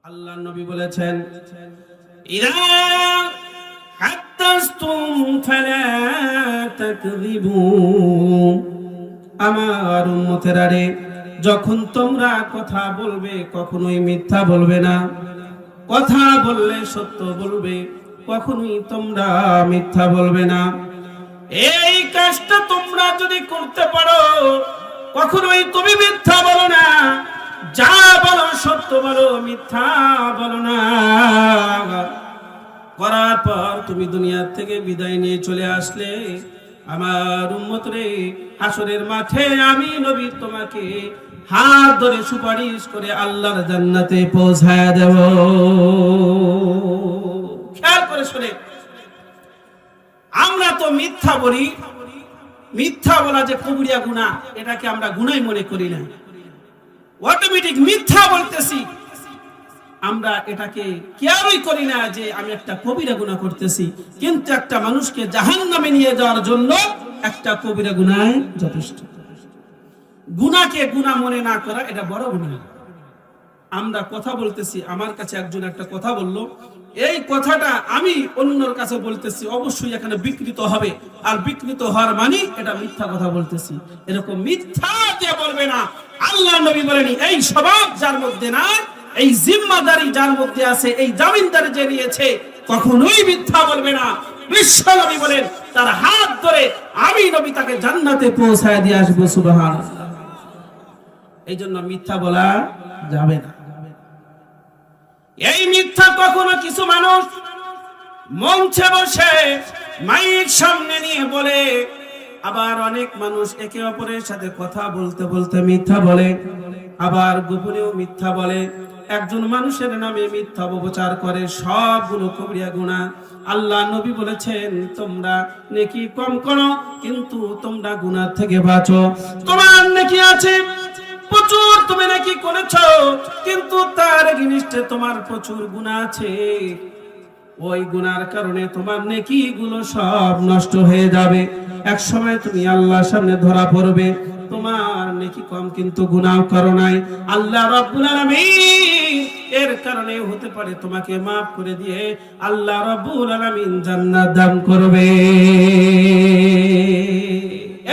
আল্লাহ নবী বলেছেন, ইদা হাত্তাসতুম ফালা তাকযিবু, আমার উম্মতেরা রে, যখন তোমরা কথা বলবে কখনোই মিথ্যা বলবে না। কথা বললে সত্য বলবে, কখনোই তোমরা মিথ্যা বলবে না। এই কাজটা তোমরা যদি করতে পারো, কখনোই তুমি মিথ্যা বলো না। যা বলো সত্য বলো, মিথ্যা বলো না। করার পর তুমি দুনিয়া থেকে বিদায় নিয়ে চলে আসলে, আমার উম্মত রে, হাসরের মাঠে আমি নবী তোমাকে হাত ধরে সুপারিশ করে আল্লাহর জান্নাতে পৌঁছায়া দেব। খেয়াল করে শুনে, আমরা তো মিথ্যা বলি। মিথ্যা বলা যে কবিরা গুনাহ, এটাকে আমরা গুনাহ মনে করি না। অটোমেটিক মিথ্যা বলতেছি, আমরা এটাকে কেয়ারই করি না যে আমি একটা কবিরা গুনাহ করতেছি। কিন্তু একটা মানুষকে জাহান্নামে নিয়ে যাওয়ার জন্য একটা কবিরা গুনাহ যথেষ্ট। গুনাহকে গুনাহ মনে না করা, এটা বড় গুনাহ। আমরা কথা বলতেছি, আমার কাছে একজন একটা কথা বলল, এই কথাটা আমি অন্যর কাছে বলতেছি, অবশ্যই এখানে বিকৃত হবে। আর বিকৃত হওয়ার মানে এটা মিথ্যা কথা বলতেছি। এরকম মিথ্যা যে বলবে না। আল্লাহ নবী বলেনি, এই স্বভাব যার মধ্যে না, এই জিম্মাদারি যার মধ্যে আছে, এই জামিনদারি যে নিয়েছে, কখনোই মিথ্যা বলবে না। বিশ্ব নবী বলেন, তার হাত ধরে আমি নবী তাকে জান্নাতে পৌঁছায় দিয়ে আসবো। সুবহানাল্লাহ। এই জন্য মিথ্যা বলা যাবে না। এই মিথ্যা কখনো কিছু মানুষ মঞ্চে বসে মাইক সামনে নিয়ে বলে, আবার অনেক মানুষ একে অপরের সাথে কথা বলতে বলতে মিথ্যা বলে, আবার গোপনেও মিথ্যা বলে। একজন মানুষের নামে মিথ্যা অপপ্রচার করে, সবগুলো কবিরা গুনাহ। আল্লাহ নবী বলেছেন, তোমরা নেকি কম করো, কিন্তু তোমরা গুনাহ থেকে বাঁচো। তোমার নেকি আছে প্রচুর, তুমি নাকি করেছো, কিন্তু তার এগেইনস্টে তোমার প্রচুর গুনাহ আছে। ওই গুনার কারণে তোমার নেকি গুলো সব নষ্ট হয়ে যাবে। এক সময় তুমি আল্লাহর সামনে ধরা পড়বে, তোমার নেকি কম কিন্তু গুনাহ করো নাই। আল্লাহ রাব্বুল আলামিন এর কারণে হতে পারে তোমাকে maaf করে দিয়ে আল্লাহ রাব্বুল আলামিন জান্নাত দান করবে।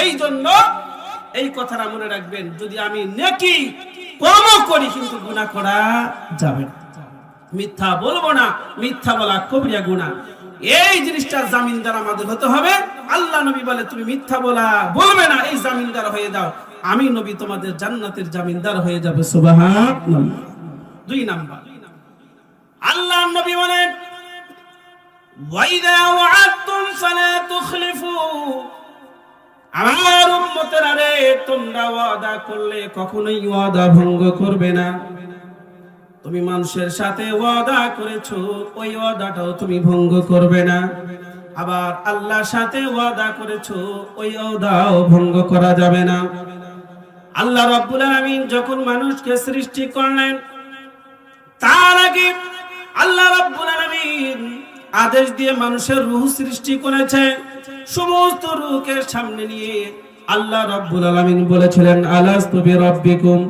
এই জন্য এই কথাটা মনে রাখবেন, যদি আমি নেকি কম করি কিন্তু গুনাহ করা যাবে না। মিথ্যা বলবো না, মিথ্যা বলা কবিরা গুনাহ। এই জিনিসটার জামিনদার আমাদের হতে হবে। আল্লাহ নবী বলে, তুমি মিথ্যা বলবে না, এই জামিনদার হয়ে দাও, আমি নবী তোমাদের জান্নাতের জামিনদার হয়ে যাবে। সুবহানাল্লাহ। 2 নাম্বার, আল্লাহ নবী বলেন, ওয়াইদা ওয়া'আদতুম ফালা তুখলিফু, আমার উম্মতেরা রে, তোমরা ওয়াদা করলে কখনোই ওয়াদা ভঙ্গ করবে না। তুমি মানুষের সাথে ওয়াদা করেছো, ওই ওয়াদাটাও তুমি ভঙ্গ করবে না। আবার আল্লাহর সাথে ওয়াদা করেছো, ওই ওয়াদাও ভঙ্গ করা যাবে না। আল্লাহ রাব্বুল আলামিন যখন মানুষকে সৃষ্টি করলেন, তার আগে আল্লাহ রাব্বুল আলামিন আদেশ দিয়ে মানুষের রূহ সৃষ্টি করেছে। সমস্ত রূহকে সামনে নিয়ে আল্লাহ রাব্বুল আলামিন বলেছিলেন, আলাস্তু বিরাব্বিকুম,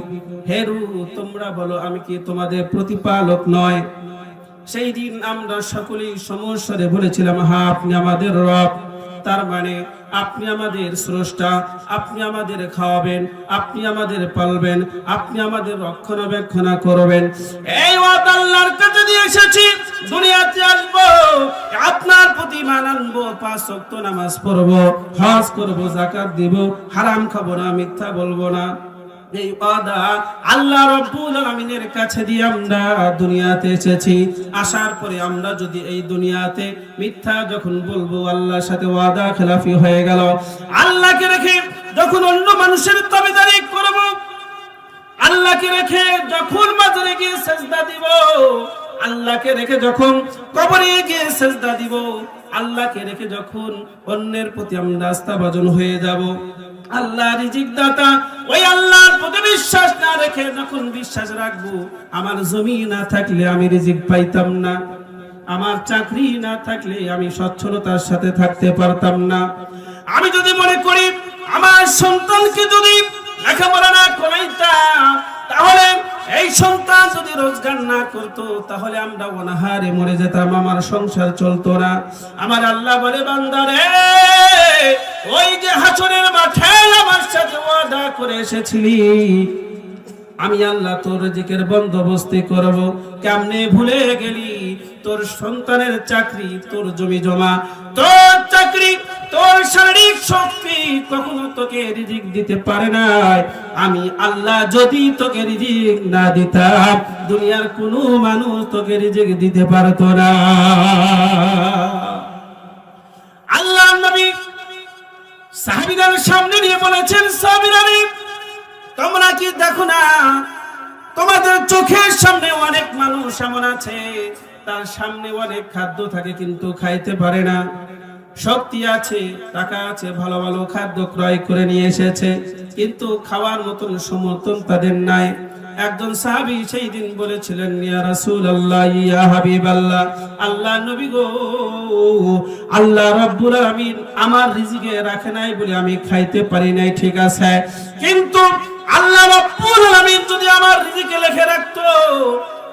হে রূহ তোমরা বলো, আমি কি তোমাদের প্রতিপালক নয়? সেই দিন আমরা সকলেই সমস্বরে বলেছিলাম, হ্যাঁ আপনি আমাদের রব। তার মানে আপনি আমাদের স্রষ্টা, আপনি আমাদের খাওয়াবেন, আপনি আমাদের পালবেন, আপনি আমাদের রক্ষণাবেক্ষণ করবেন। এই ওয়াদা আল্লাহর কাছে দিয়ে এসেছি, দুনিয়াতে আসবো, আপনার প্রতি মান আনবো, 5 ওয়াক্ত নামাজ পড়বো, হজ করবো, যাকাত দিব, হারাম খাবো না, মিথ্যা বলবো না। এই ওয়াদা আল্লাহ রাব্বুল আলামিনের কাছে দিয়ে আমরা দুনিয়াতে এসেছি। আসার পরে আমরা যদি এই দুনিয়াতে মিথ্যা যখন বলবো, আল্লাহর সাথে ওয়াদা খেলাফি হয়ে গেল, আল্লাহকে রেখে যখন অন্য মানুষের তাবেদারি করব, আল্লাহকে রেখে যখন মাজারে গিয়ে সিজদা দিব, আল্লাহকে রেখে যখন কবরে গিয়ে সিজদা দিব, আল্লাহকে রেখে যখন অন্যের প্রতি আমরা আস্থাভাজন হয়ে যাব, আল্লাহ রিজিক দাতা, ওই আল্লাহর প্রতি বিশ্বাস না রেখে যখন বিশ্বাস রাখবো, আমার জমি না থাকলে আমি রিজিক পাইতাম না, আমার চাকরি না থাকলে আমি সচ্ছলতার সাথে থাকতে পারতাম না। আমি যদি মনে করি আমার সন্তানকে যদি লেখাপড়া না করাইতাম, তাহলে এই সন্তান যদি রোজগার না করতো তাহলে আমরা অনাহারে মরে যেতাম, আমার সংসার চলতো না। আমার আল্লাহ বলে, বান্দারে ওই যে হাসরের মাঠে আমার সাথে ওয়াদা করে এসেছিলি, আমি আল্লাহ তোর রিজিকের বন্দোবস্তি করব। কেমনে ভুলে গেলি? তোর সন্তানের চাকরি, তোর জমি জমা, তোর চাকরি, তোর শারীরিক শক্তি কখনো তোকে রিজিক দিতে পারে না। আমি আল্লাহ যদি তোকে রিজিক না দিতাম, দুনিয়ার কোনো মানুষ তোকে রিজিক দিতে পারতো না। আল্লাহ নবী সাহাবীদের সামনে নিয়ে বলেছেন, সাহাবীরা তোমরা কি দেখো না, তোমাদের চোখের সামনে অনেক মানুষ এমন আছে, তার সামনে অনেক খাদ্য থাকে কিন্তু খাইতে পারে না। শক্তি আছে, টাকা আছে, ভালো ভালো খাদ্য ক্রয় করে নিয়ে এসেছে, কিন্তু খাওয়ার মতন সমর্থন তাদের নাই। একজন সাহাবী সেই দিন বলেছিলেন, ইয়া রাসূলুল্লাহ, ইয়া হাবিবাল্লাহ, আল্লাহ নবী গো, আল্লাহ রাব্বুল আলামিন আমার রিজিকে রাখে নাই বলে আমি খাইতে পারি নাই, ঠিক আছে, কিন্তু আল্লাহ রাব্বুল আলামিন যদি আমার রিজিকে লিখে রাখতো,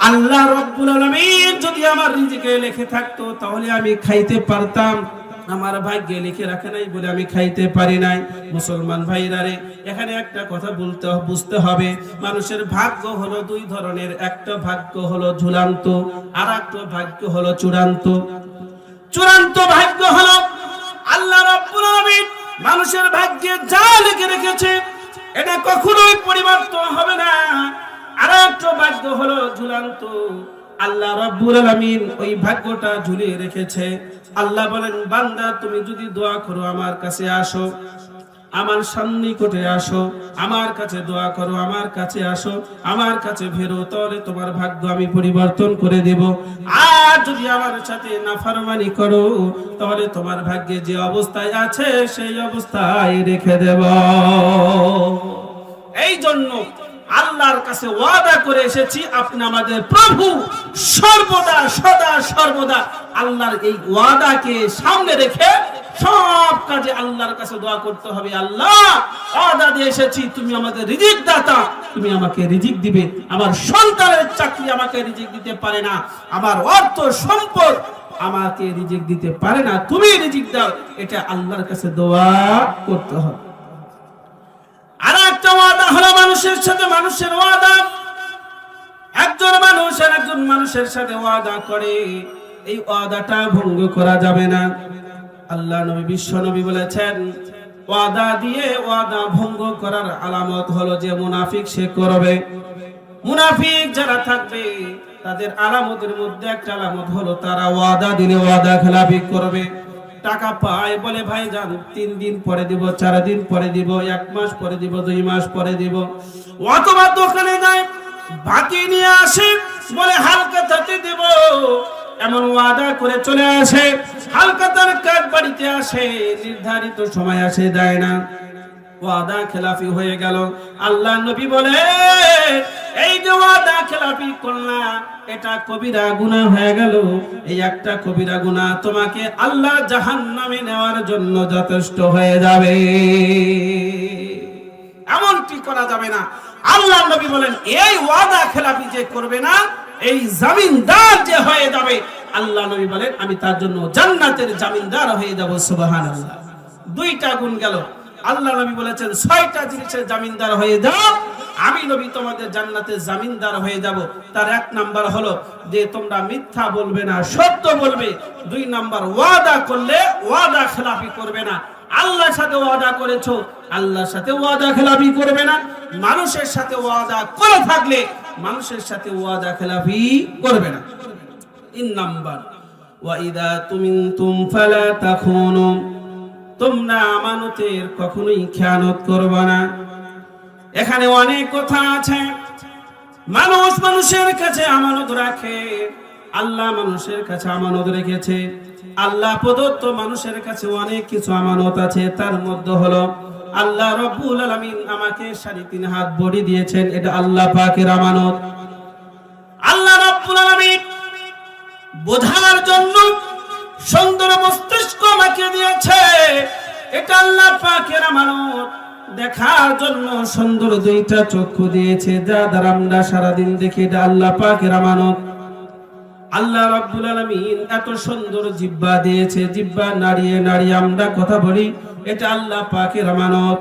আল্লাহ রাব্বুল আলামিন যদি আমার রিজিকে লিখে থাকতো তাহলে আমি খাইতে পারতাম। আমার ভাগ্যে লিখে রাখে নাই বলে আমি খাইতে পারি নাই। মুসলমান ভাইরা রে, এখানে একটা কথা বুঝতে হবে, মানুষের ভাগ্য হলো দুই ধরনের, একটা ভাগ্য হলো ঝুলান্ত, আর একটা ভাগ্য হলো চূড়ান্ত। চূড়ান্ত ভাগ্য হলো আল্লাহ রাব্বুল আলামিন মানুষের ভাগ্যে যা লিখে রেখেছে এটা কখনোই পরিবর্তন হবে না। আর একটা ভাগ্য হলো ঝুলান্ত, আল্লাহ রাব্বুল আলামিন ওই ভাগ্যটা ঝুলিয়ে রেখেছে। আল্লাহ বলেন, বান্দা তুমি যদি দোয়া করো, আমার কাছে আসো, আমার সন্নিকটে আসো, আমার কাছে দোয়া করো, আমার কাছে আসো, আমার কাছে ফেরো, তাহলে তোমার ভাগ্য আমি পরিবর্তন করে দেব। আর যদি আমার সাথে নাফরমানি করো তাহলে তোমার ভাগ্যে যে অবস্থায় আছে সেই অবস্থায় রেখে দেব। এই জন্য আল্লাহর কাছে ওয়াদা করে এসেছি, আপনি আমাদের প্রভু, সর্বদা সদা সর্বদা আল্লাহর এই ওয়াদাকে সামনে রেখে সব কাজে আল্লাহর কাছে দোয়া করতে হবে। আল্লাহ, ওয়াদা দিয়ে এসেছি, তুমি আমাদের রিজিক দাতা, তুমি আমাকে রিজিক দিবে। আমার সন্তানের চাকরি আমাকে রিজিক দিতে পারে না, আমার অর্থ সম্পদ আমাকে রিজিক দিতে পারে না, তুমি রিজিক দাও। এটা আল্লাহর কাছে দোয়া করতে হবে। আর একটা ওয়াদা হলো মানুষের সাথে মানুষের ওয়াদা। একজন মানুষ আর একজন মানুষের সাথে ওয়াদা করে, এই ওয়াদাটা ভঙ্গ করা যাবে না। আল্লাহ নবী, বিশ্ব নবী বলেছেন, ওয়াদা দিয়ে ওয়াদা ভঙ্গ করার আলামত হলো যে মুনাফিক সে করবে। মুনাফিক যারা থাকবে তাদের আলামতের মধ্যে একটা আলামত হলো তারা ওয়াদা দিলে ওয়াদা খেলাপি করবে। টাকা পায় বলে, ভাই যান 3 দিন পরে দিব, 4 দিন পরে দিব, 1 মাস পরে দিব, 2 মাস পরে দিব। অথবা দোকানে যায় বাকি নিয়ে আসে, বলে হালখাতাতে দেব, এমন ওয়াদা করে চলে আসে। হালখাতার কাজ বাড়িতে আসে, নির্ধারিত সময় আসে দেয় না, ওয়াদা খেলাফি হয়ে গেল। আল্লাহ নবী বলে, এই যে ওয়াদা খেলাফি করলাম, এটা কবিরা গুনাহ হয়ে গেল। এই একটা কবিরা গুনাহ তোমাকে আল্লাহ জাহান্নামে নেওয়ার জন্য যথেষ্ট হয়ে যাবে। এমনটি করা যাবে না। আল্লাহ নবী বলেন, এই ওয়াদা খেলাফি যে করবে না, এই জামিনদার যে হয়ে যাবে, আল্লাহ নবী বলেন আমি তার জন্য জান্নাতের জামিনদার হয়ে যাব। সুবহানাল্লাহ। 2টা গুণ গেল। আল্লাহ নবী বলেছেন 6টা জিনিসের জামিনদার হয়ে যাও, আমি নবী তোমাদের জান্নাতের জামিনদার হয়ে যাব। তার 1 নাম্বার হলো যে তোমরা মিথ্যা বলবে না, সত্য বলবে। 2 নাম্বার, ওয়াদা করলে ওয়াদা খেলাফি করবে না। আল্লাহর সাথে ওয়াদা করেছো, আল্লাহর সাথে ওয়াদা খেলাফি করবে না। মানুষের সাথে ওয়াদা করে থাকলে মানুষের সাথে ওয়াদা খেলাফি করবে না। 3 নাম্বার, ওয়া ইযা তুমিনতুম ফালা তাখুনু, তোমরা আমানতের কখনোই খেয়ানত করবে না। এখানে অনেক কথা আছে। মানুষ মানুষের কাছে আমানত রাখে, আল্লাহ মানুষের কাছে আমানত রেখেছে। আল্লাহ প্রদত্ত মানুষের কাছে অনেক কিছু আমানত আছে, তার মধ্যে হলো আল্লাহ রাব্বুল আলামিন আমাকে 3.5 হাত বডি দিয়েছেন, এটা আল্লাহ পাকের আমানত। আল্লাহ রাব্বুল আলামিন বোঝার জন্য সুন্দর মস্তিষ্ক আমাকে দিয়েছে, এটা আল্লাহ পাকের আমানত। দেখার জন্য সুন্দর দুইটা চক্ষু দিয়েছে, যা দ্বারা আমরা সারাদিন দেখি। এটা আল্লাহ পাকের আমানত। আল্লাহ রাব্বুল আলামিন এত সুন্দর জিহ্বা দিয়েছে, জিহ্বা নাড়িয়ে নাড়িয়ে আমরা কথা বলি, এটা আল্লাহ পাকের আমানত।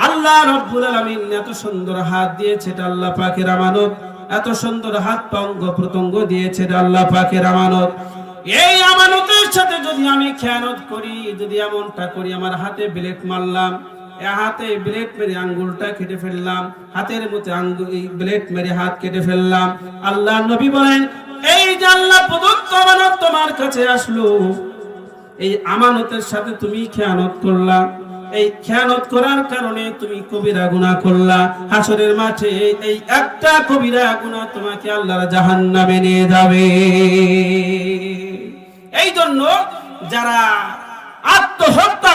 আল্লাহ রাব্বুল আলামিন এত সুন্দর হাত দিয়েছে, এটা আল্লাহ পাকের আমানত। এত সুন্দর হাত পা অঙ্গ প্রত্যঙ্গ দিয়েছে, এটা আল্লাহ পাকের আমানত। এই আমানতের সাথে যদি আমি খেয়ানত করি, যদি এমনটা করি, আমার হাতে ব্লেড মারলাম, হাতে ব্লেড মেরে আঙ্গুলটা কেটে ফেললাম, হাতের মধ্যে ব্লেড মেরে হাত কেটে ফেললাম। আল্লাহ নবী বলেন, এই যে আল্লাহ প্রদত্ত আমানত তোমার কাছে আসলো, এই আমানতের সাথে তুমি খেয়ানত করলা, এই খেয়ানত করার কারণে তুমি কবিরা গুনাহ করলা। হাসরের মাঠে এই একটা কবিরা গুনাহ তোমাকে আল্লাহর জাহান্নামে নিয়ে যাবে। এই জন্য যারা আত্মহত্যা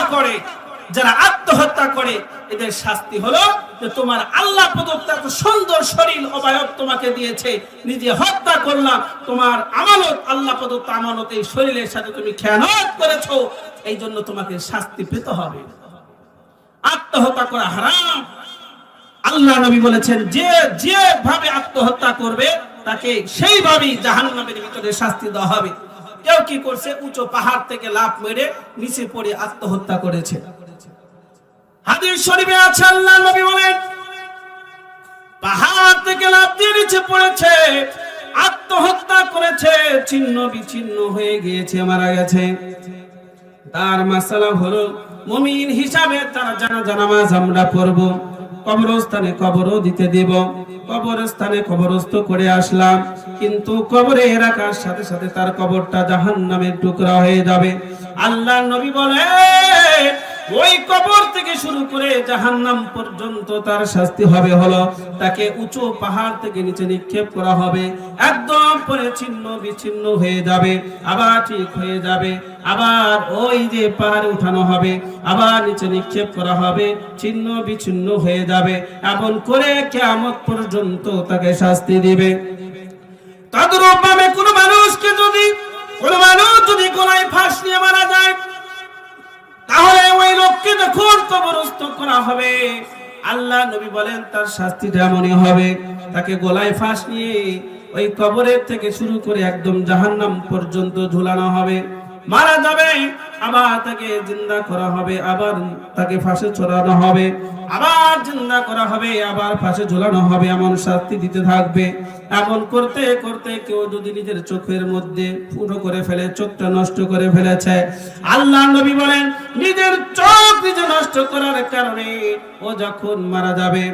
করে, এদের শাস্তি হলো যে তোমার আল্লাহ প্রদত্ত এত সুন্দর শরীর অবয়ব তোমাকে দিয়েছে, নিজে হত্যা করলাম, তোমার আমানত, আল্লাহ প্রদত্ত আমানত, এই শরীরের সাথে তুমি খেয়ানত করেছো, এই জন্য তোমাকে শাস্তি পেতে হবে। আত্মহত্যা করা হারাম। আল্লাহ নবী বলেছেন, যে যেভাবে আত্মহত্যা করবে তাকে সেইভাবেই জাহান্নামের ভিতরে শাস্তি দেওয়া হবে। কেউ কি করছে, উঁচু পাহাড় থেকে লাফ মেরে নিচে পড়ে আত্মহত্যা করেছে। হাদিস শরীফে আছে, আল্লাহ নবী বলেন, পাহাড় থেকে লাফ দিয়ে নিচে পড়েছে, আত্মহত্যা করেছে, ছিন্ন বিচ্ছিন্ন হয়ে গিয়েছে, মারা গেছে। তার মাসালা হলো, মুমিন হিসাবে তার জানাজা নামাজ আমরা পড়ব, কবরস্থানে কবরও দিতে দিব, কবরস্থানে কবরস্থ করে আসলাম, কিন্তু কবরে রাখার সাথে সাথে তার কবরটা জাহান্নামের টুকরা হয়ে যাবে। আল্লাহ নবী বলে, ওই কবর থেকে শুরু করে জাহান্নাম পর্যন্ত তার শাস্তি হবে হলো, তাকে উঁচু পাহাড় থেকে নিচে নিক্ষেপ করা হবে, একদম পরে ছিন্ন বিচ্ছিন্ন হয়ে যাবে, আবার ঠিক হয়ে যাবে, আবার ওই যে পাহাড়ে উঠানো হবে, আবার নিচে নিক্ষেপ করা হবে, ছিন্ন বিচ্ছিন্ন হয়ে যাবে, এমন করে কিয়ামত পর্যন্ত তাকে শাস্তি দিবে। তদ্রূপ ভাবে কোনো মানুষ যদি গলায় ফাঁস নিয়ে মারা যায়, তাহলে ওই লোককে যখন কবরস্থ করা হবে, আল্লাহ নবী বলেন তার শাস্তিটা এমনই হবে, তাকে গলায় ফাঁস নিয়ে ওই কবরের থেকে শুরু করে একদম জাহান্নাম পর্যন্ত ঝুলানো হবে, মারা যাবে, আবার তাকে জিন্দা করা হবে, আবার তাকে ফাঁসে চড়ানো হবে, আবার জিন্দা করা হবে, আবার ফাঁসে ঝুলানো হবে, এমন শাস্তি দিতে থাকবে। এমন করতে করতে কেউ যদি নিজের চোখের মধ্যে ফুটো করে ফেলে, চোখটা নষ্ট করে ফেলেছে, আল্লাহ নবী বলেন নিজের চোখ নিজে নষ্ট করার কারণে ও যখন মারা যাবে,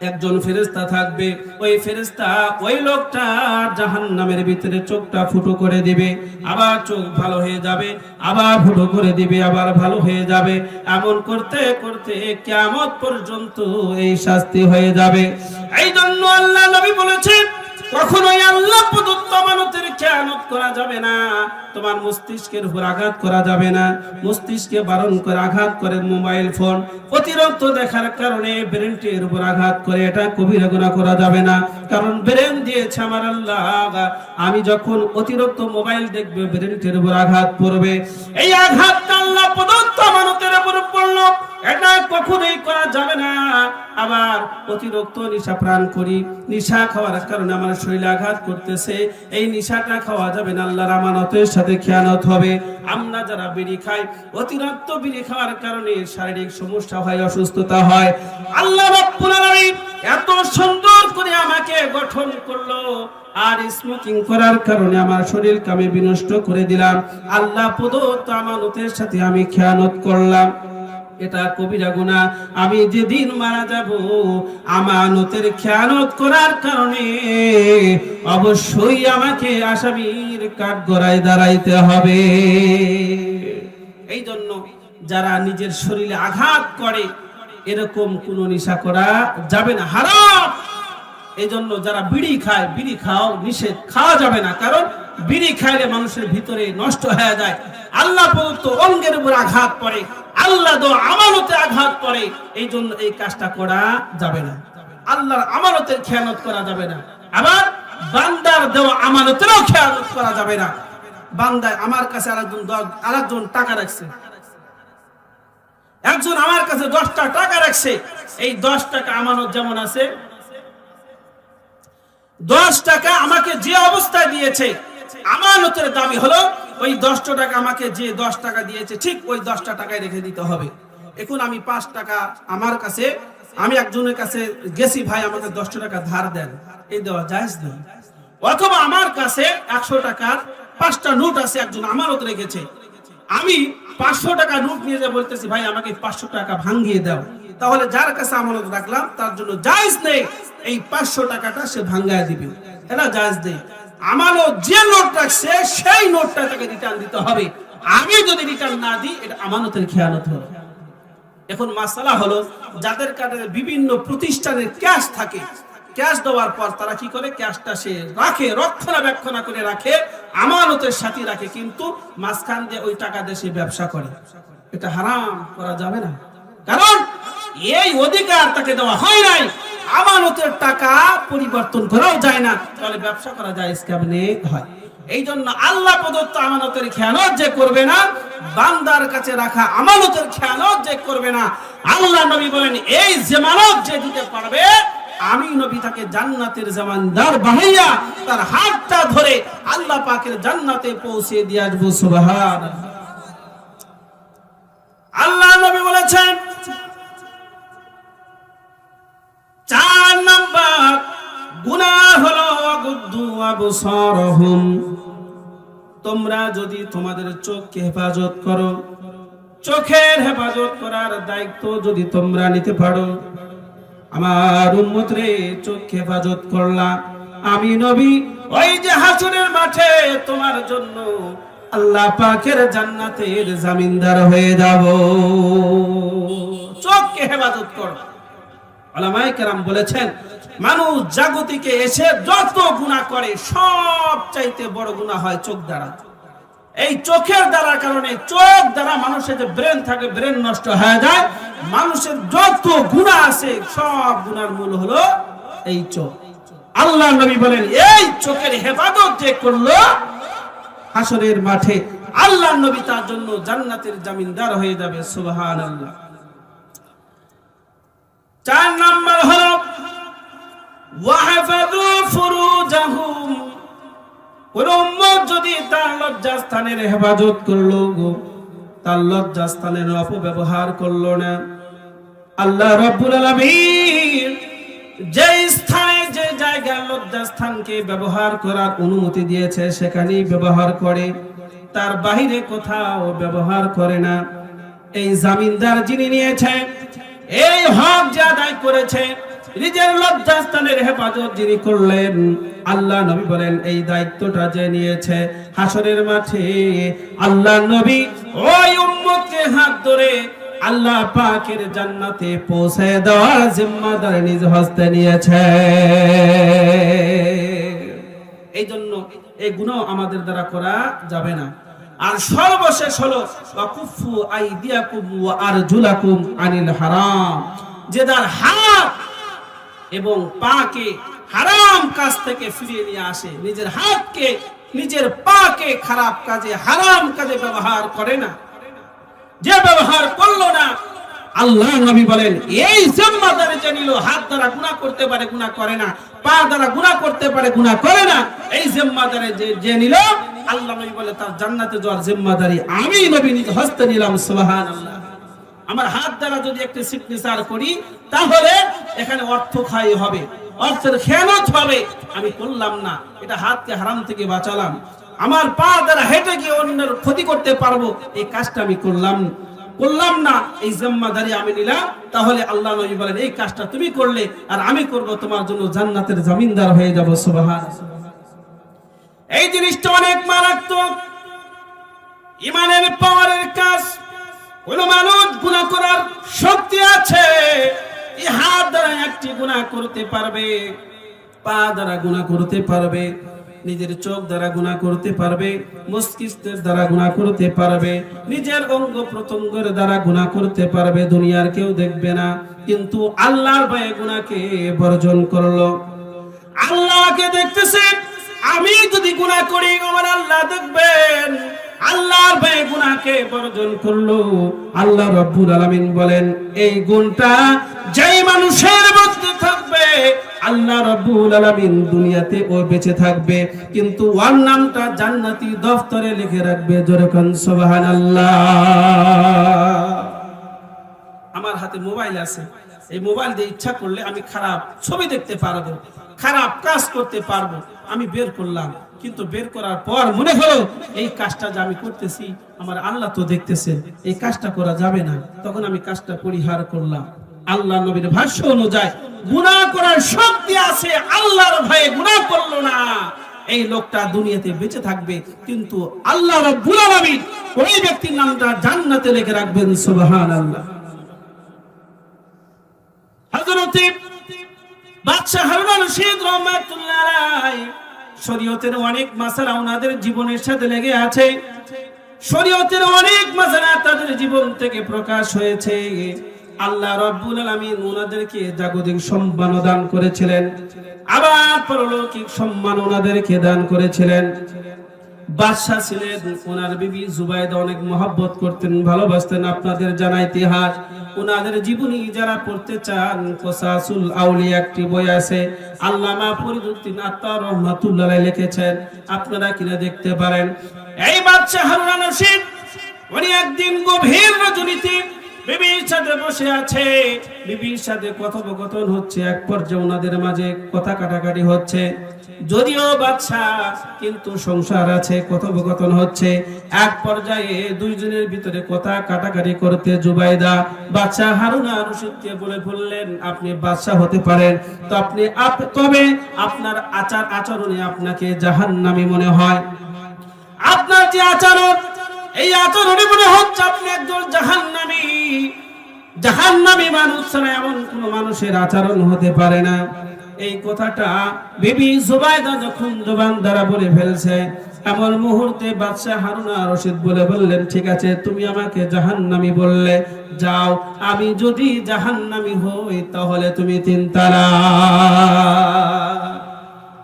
একজন ফেরেশতা থাকবে, ওই ফেরেশতা ওই লোকটা জাহান্নামের ভিতরে চোখটা ফুটো করে দিবে, আবার চোখ ভালো হয়ে যাবে, আবার ফুটো করে দিবে, আবার ভালো হয়ে যাবে, এমন করতে করতে কিয়ামত পর্যন্ত এই শাস্তি হয়ে যাবে। এই জন্য আল্লাহ নবী বলেছেন, কখনোই আল্লাহ প্রদত্ত আমানতের খেয়ানত করা যাবে না, তোমার মস্তিষ্কের উপর আঘাত করা যাবে না। মস্তিষ্কে বারণ করে আঘাত করে মোবাইল ফোন, অতিরিক্ত দেখার কারণে ব্রেনটির উপর আঘাত করে, এটা কবিরা গুনাহ করা যাবে না, কারণ ব্রেন দিয়েছে আমার আল্লাহ। আমি যখন অতিরিক্ত মোবাইল দেখবে, ব্রেনটির উপর আঘাত পড়বে, এই আঘাতটা আল্লাহ প্রদত্ত আমানতের উপর পড়লো, এটা কখনোই করা যাবে না। আবার অতিরিক্ত নিশা প্রাণ করি, নিশা খাওয়ার কারণে আমার শরীরে আঘাত করতেছে, এই নিশাটা খাওয়া যাবে না, আল্লাহর আমানতের সাথে খেয়ানত হবে। আমরা যারা বিড়ি খাই, অতিরিক্ত বিড়ি খাওয়ার কারণে শারীরিক সমস্যা হয়, অসুস্থতা হয়। আল্লাহ রাব্বুল আলামিন এত সুন্দর করে আমাকে গঠন করলো, আর স্মোকিং করার কারণে আমার শরীরকে আমি বিনষ্ট করে দিলাম, আল্লাহ প্রদত্ত আমানতের সাথে আমি খেয়ানত করলাম, এটা কবিরা গুনাহ। আমি যেদিন মারা যাব, আমানতের খেয়ানত করার কারণে অবশ্যই আমাকে আসামির কাঠগড়ায় দাঁড়াইতে হবে। এই জন্য যারা নিজের শরীরে আঘাত করে, এরকম কোন নেশা করা যাবে না, হারাম। এই জন্য যারা বিড়ি খায়, বিড়ি খাও নিষেধ, খাওয়া যাবে না, কারণ বিড়ি খাইলে মানুষের ভিতরে নষ্ট হয়ে যায়, আল্লাহ প্রদত্ত অঙ্গের উপর আঘাত পড়ে, আল্লাহ দেওয়া আমানতে আঘাত পড়ে, এই জন্য এই কাজটা করা যাবে না। আল্লাহর আমানতের খেয়ানত করা যাবে না, আবার বান্দার দেওয়া আমানতেরও খেয়ানত করা যাবে না। বান্দা আমার কাছে আরেকজন টাকা রাখছে, একজন আমার কাছে 10টা টাকা রাখছে, এই 10 টাকা আমানত যেমন আছে, 10 টাকা আমাকে যে অবস্থায় দিয়েছে, আমানতের দাবি হলো ওই 10টা টাকা আমাকে যে 10 টাকা দিয়েছে ঠিক ওই 10টা টাকায় রেখে দিতে হবে। এখন আমি 5 টাকা আমার কাছে, আমি একজনের কাছে গেছি, ভাই আমাকে 10টা টাকা ধার দেন, এই দেওয়া জায়েজ নয়। অথবা আমার কাছে 100 টাকার 5টা নোট আছে, একজন আমানত রেখেছে, আমি 500 টাকা নোট নিয়ে যা বলতেছি ভাই আমাকে 500 টাকা ভাঙিয়ে দাও, তাহলে যার কাছে আমানত রাখলাম তার জন্য জায়েজ নেই এই 500 টাকাটা সে ভাঙায় দিবে, এটা জায়েজ নেই। আমানত যে নোট রাখছে সেই নোটটা তাকে রিটার্ন দিতে হবে, আমি যদি রিটার্ন না দিই এটা আমানতের খেয়ানত হলো। এখন মাসালা হলো যাদের কাছে বিভিন্ন প্রতিষ্ঠানের ক্যাশ থাকে, ক্যাশ দেওয়ার পর তারা কি করে, ক্যাশটা সে রাখে, রক্ষণাবেক্ষণ করে রাখে, আমানতের সাথে রাখে, কিন্তু মাঝখান দিয়ে ওই টাকা দিয়ে সে ব্যবসা করে, এটা হারাম করা যাবে না, কারণ এই অধিকার তাকে দেওয়া হয় নাই। আমানতের টাকা পরিবর্তন করাও যায় না, তাহলে ব্যবসা করা যায় কেমনে হয়? এই জন্য আল্লাহ প্রদত্ত আমানতের খেয়ানত যে করবে না, বান্দার কাছে রাখা আমানতের খেয়ানত যে করবে না, আল্লাহ নবী বলেন এই জামানত যে দিতে পারবে আমি নবী তাকে জান্নাতের জামানদার বানাইয়া তার হাতটা ধরে আল্লাহ পাকের জান্নাতে পৌঁছে দিয়ে আসবো। সুবহানাল্লাহ। আল্লাহ নবী বলেছেন 4 নাম্বার গুনাহ হলো ওয়াগুদ্দু আবসারহুম, তোমরা যদি তোমাদের চোখকে হেফাজত করো, চোখের হেফাজত করার দায়িত্ব যদি তোমরা নিতে পারো, আমার উম্মত রে চোখ হেফাজত করলা, আমি নবী ওই যে হাসরের মাঠে তোমার জন্য আল্লাহ পাকের জান্নাতের জামিনদার হয়ে যাব। চোখকে হেফাজত করো। উলামায়ে কেরাম বলেছেন মানুষ জাগতিকে এসে যত গুনাহ করে সব চাইতে বড় গুনাহ হয় চোখ দ্বারা। এই চোখের দ্বারা কারণে, চোখ দ্বারা মানুষের যে ব্রেন থাকে ব্রেন নষ্ট হয়ে যায়, মানুষের যত গুনাহ আছে সব গুনার মূল হলো এই চোখ। আল্লাহ নবী বলেন এই চোখের হেফাজত যে করলো হাসরের মাঠে আল্লাহ নবী তার জন্য জান্নাতের জামিনদার হয়ে যাবে। সুবহানাল্লাহ। 4 নাম্বার হলো ওয়াহফাযু ফুরুজাহুম, কোন উম্মত যদি তার লজ্জাস্থানের হেফাজত করলো, তার লজ্জাস্থানের অপব্যবহার করলো না, আল্লাহ রাব্বুল আলামিন যে স্থানে যে জায়গায় লজ্জাস্থানকে ব্যবহার করার অনুমতি দিয়েছে সেখানেই ব্যবহার করে, তার বাহিরে কোথাও ব্যবহার করে না। এই জামিনদার যিনি নিয়েছে, এই হক যে আদায় করেছে, নিজের লজ্জাস্থানের হেফাজত যিনি করলেন, আল্লাহ নবী বলেন এই দায়িত্বটা যে নিয়েছে হাসরের মাঠে আল্লাহ নবী ওই উম্মতকে হাত ধরে আল্লাহ পাকের জান্নাতে পৌঁছে দেওয়ার জিম্মাদারি নিজ হস্তে নিয়েছে। এই জন্য এই গুনাহ আমাদের দ্বারা করা যাবে না। আর সর্বশেষ হলো ওয়াকুফু আইদিয়াকুম ওয়া আরজুলাকুম আনিল হারাম, যে যার হাত এবং পাকে হারাম কাজ থেকে ফিরিয়ে নিয়ে আসে, নিজের হাতকে নিজের পাকে খারাপ কাজে হারাম কাজে ব্যবহার করে না, যে ব্যবহার করলো না, আল্লাহ নবী বলেন এই জিম্মাদারি যে নিল, হাত দ্বারা গুনাহ করতে পারে গুনাহ করে না, পা দ্বারা গুনাহ করতে পারে গুনাহ করে না, এই জিম্মাদারি যে নিল আল্লাহ নবী বলে তার জান্নাতে যাওয়ার জিম্মাদারি আমি নবী নিজ হস্তে নিলাম। সুবহানাল্লাহ। আমার হাত দ্বারা যদি একটা সিগনেচার করি তাহলে এখানে অর্থ খাই হবে, অর্থের খেয়ানত হবে, আমি করলাম না, এটা হাতকে হারাম থেকে বাঁচালাম। আমার পা দ্বারা হেঁটে গিয়ে অন্যের ক্ষতি করতে পারবো, এই কাজটা আমি করলাম না, এই জিম্মাদারি আমি নিলাম, তাহলে আল্লাহ নবী বলেন এই কাজটা তুমি করলে আর আমি করব, তোমার জন্য জান্নাতের জামিনদার হয়ে যাব। সুবহানাল্লাহ। এই জিনিসটা অনেক মারাত্মক, ইমানের পাওয়ারের কাজ। কোন মানুষ গুনাহ করার শক্তি আছে, এই হাত দ্বারা একটি গুনাহ করতে পারবে, পা দ্বারা গুনাহ করতে পারবে, নিজের চোখ দ্বারা গুনাহ করতে পারবে, মস্তিষ্কের দ্বারা গুনাহ করতে পারবে, নিজের অঙ্গ প্রত্যঙ্গের দ্বারা গুনাহ করতে পারবে, দুনিয়ার কেউ দেখবে না, কিন্তু আল্লাহর ভয়ে গুনাহকে বর্জন করলো। আল্লাহকে দেখতেছে, আমি যদি গুনাহ করি আমার আল্লাহ দেখবেন, আল্লাহর ভয়ে গুনাহকে বর্জন করলো, আল্লাহ রাব্বুল আলামিন বলেন এই গুণটা যেই মানুষের মধ্যে থাকবে আল্লাহ রাব্বুল আলামিন দুনিয়াতে ও বেঁচে থাকবে, কিন্তু ওর নামটা জান্নাতি দফতরে লিখে রাখবে। জোরে কোন সুবহানাল্লাহ। আমার হাতে মোবাইল আছে, এই মোবাইল দিয়ে ইচ্ছা করলে আমি খারাপ ছবি দেখতে পারবো, খারাপ কাজ করতে পারবো। আমি বের করলাম, কিন্তু বের করার পর মনে হলো এই কাজটা যে আমি করতেছি আমার আল্লাহ তো দেখতেছেন, এই কাজটা করা যাবে না, তখন আমি কাজটা পরিহার করলাম। আল্লাহ নবীর ভাষ্য অনুযায়ী গুনাহ করার শক্তি আছে, আল্লাহর ভয়ে গুনাহ করলো না, এই লোকটা দুনিয়াতে বেঁচে থাকবে, কিন্তু আল্লাহ রাব্বুল আলামিন ওই ব্যক্তির নামটা জান্নাতে লিখে রাখবেন। সুবহানাল্লাহ। হযরত বাদশা হারুন আর-রশিদ রাহমাতুল্লাহ আলাইহি শরীয়তের অনেক মাসালা ওনাদের জীবনের সাথে লেগে আছে, শরীয়তের অনেক মাসালা তাদের জীবন থেকে প্রকাশ হয়েছে। আল্লাহ রাব্বুল আলামিন ওনাদেরকে জাগতিক সম্মান দান করেছিলেন, আবার পরলৌকিক সম্মান ওনাদেরকে দান করেছিলেন। বাদশা ছিলেন, ওনার বিবি জুবাইদা অনেক মহব্বত করতেন, ভালোবাসতেন। আপনাদের জানা ইতিহাস, ওনাদের জীবনী যারা পড়তে চান কসাসুল আউলিয়া একটি বই আছে, আল্লামা ফরিদউদ্দিন আত্তার রহমাতুল্লাহ আলাইহি লিখেছেন, আপনারা কিনা দেখতে পারেন। এই বাদশা হারুন আর-রশিদ উনি একদিন গভীর রজনীতে বিবির সাথে বসে আছে, বিবির সাথে কথোপকথন হচ্ছে, এক পর্যায়ে ওনাদের মাঝে কথা কাটাকাটি হচ্ছে। যদিও বাদশা কিন্তু সংসার আছে, কথোপকথন হচ্ছে, এক পর্যায়ে দুইজনের ভিতরে কথা কাটাকাটি করতে জুবাইদা বাদশা হারুন আর-রশিদকে বলে বললেন, আপনি বাদশা হতে পারেন তো তবে আপনার আচরণে আপনাকে জাহান্নামী মনে হয়, আপনার যে আচরণ এই আচরণে মনে হচ্ছে আপনি একজন জাহান্নামী। জাহান্নামী মানুষ ছাড়া এমন কোন মানুষের আচরণ হতে পারে না। এই কথাটা বিবি জুবাইদা যখন জবান দ্বারা বলে ফেলছে, এমন মুহূর্তে বাদশা হারুন আর-রশিদ বললেন, ঠিক আছে তুমি আমাকে জাহান্নামী বললে, যাও আমি যদি জাহান্নামী হই তাহলে তুমি 3 তালাক।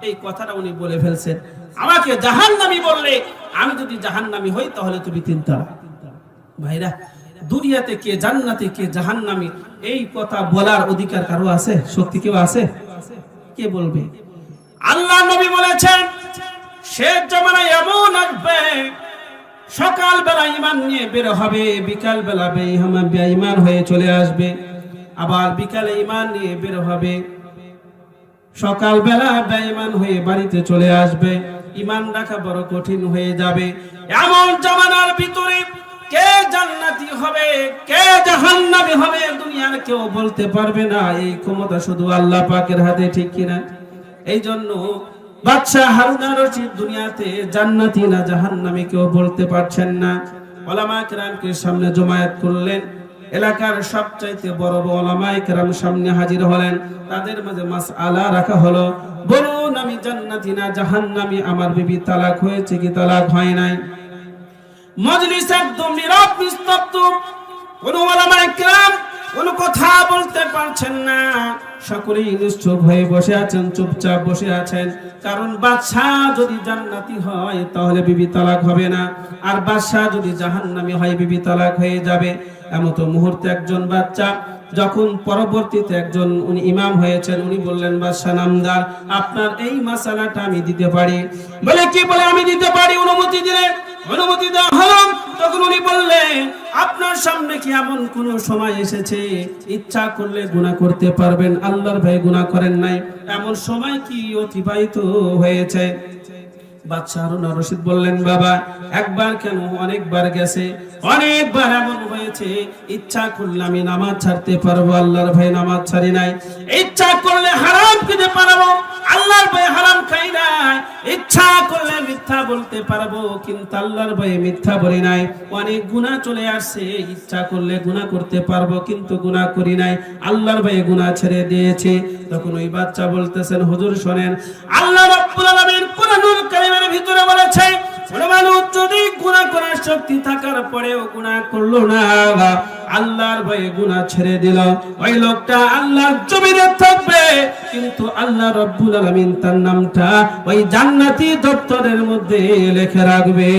এই কথাটা উনি বলে ফেলছেন, আমাকে জাহান্নামী বললে, আমি যদি জাহান্নামী হই তাহলে তুমি 3 তালাক। ভাইরা, দুনিয়াতে কে জান্নাতে কে জাহান্নামী এই কথা বলার অধিকার কারো আছে? শক্তি কেউ আছে? কে বলবে? আল্লাহ নবী বলেছেন শেষ জামানায় এমন আসবে, সকাল বেলা ঈমান নিয়ে বের হবে, বিকাল বেলা বেঈমান হয়ে চলে আসবে, আবার বিকালে ঈমান নিয়ে বের হবে, সকাল বেলা বেঈমান হয়ে বাড়িতে চলে আসবে। ঈমান রাখা বড় কঠিন হয়ে যাবে। এমন জামানার ভিতরে কে জান্নাতি হবে কে জাহান্নামী হবে দুনিয়ার কেউ বলতে পারবে না, এই ক্ষমতা শুধু আল্লাহ পাকের হাতে, ঠিক কিনা? এই জন্য বাদশা হারুন আর-রশিদ দুনিয়াতে জান্নাতি না জাহান্নামী কেউ বলতে পারছেন না। উলামায়ে কেরামকে সামনে জমায়েত করলেন, এলাকার সবচাইতে বড় বড় উলামায়ে কেরাম সামনে হাজির হলেন, তাদের মাঝে মাসআলা রাখা হলো, বলুন আমি জান্নাতি না জাহান্নামী, আমার বিবি তালাক হয়েছে কি তালাক হয় নাই? মজলিস একদম নীরব নিস্তব্ধ, কোন উলামায়ে কেরাম কোনো কথা বলতে পারছেন না, সকলেই নিশ্চুপ হয়ে বসে আছেন, চুপচাপ বসে আছেন। কারণ বাদশাহ যদি জান্নাতি হয় তাহলে বিবি তালাক হবে না, আর বাদশাহ যদি জাহান্নামী হয় বিবি তালাক হয়ে যাবে। এমত মুহূর্তে একজন বাচ্চা, যখন পরবর্তীতে একজন উনি ইমাম হয়েছেন, উনি বললেন, বাদশাহ নামদার, আপনার এই মাসালাটা আমি দিতে পারি। বলে কি? বলে আমি দিতে পারি। অনুমতি দিলেন, অনুমতি দেওয়া হলো। তখন উনি বললেন, আপনার সামনে কি এমন কোন সময় এসেছে ইচ্ছা করলে গুনাহ করতে পারবেন, আল্লাহর ভয়ে গুনাহ করেন নাই, এমন সময় কি অতিবাহিত হয়েছে? বাদশা হারুন আর-রশিদ বললেন, বাবা একবার কেন, অনেকবার গেছে, অনেকবার এমন হয়েছে ইচ্ছা করলে আমি নামাজ ছাড়তে পারবো, আল্লাহর ভয়ে নামাজ ছাড়ি নাই, ইচ্ছা করলে হারাম খেতে পারবো, আল্লাহর ভয়ে হারাম খাই নাই, ইচ্ছা করলে মিথ্যা বলতে পারবো, কিন্তু আল্লাহর ভয়ে মিথ্যা বলি নাই, অনেক গুনাহ চলে আসছে, ইচ্ছা করলে গুনাহ করতে পারবো কিন্তু গুনাহ করি নাই, আল্লাহর ভয়ে গুনাহ ছেড়ে দিয়েছি। তখন ওই বাচ্চা বলতেছেন, হুজুর শোনেন, আল্লাহ রাব্বুল আলামিন কুরআনুল কারীমের ভিতরে বলেছে, কোন মানুষ যদি গুনাহ করার শক্তি থাকার পরেও গুনাহ করলো না, আল্লাহর ভয়ে গুনাহ ছেড়ে দিল, ওই লোকটা আল্লাহর জমিনে থাকবে, কিন্তু আল্লাহ রাব্বুল আলামিন তার নামটা ওই জান্নাতি দপ্তরের মধ্যে লিখে রাখবে।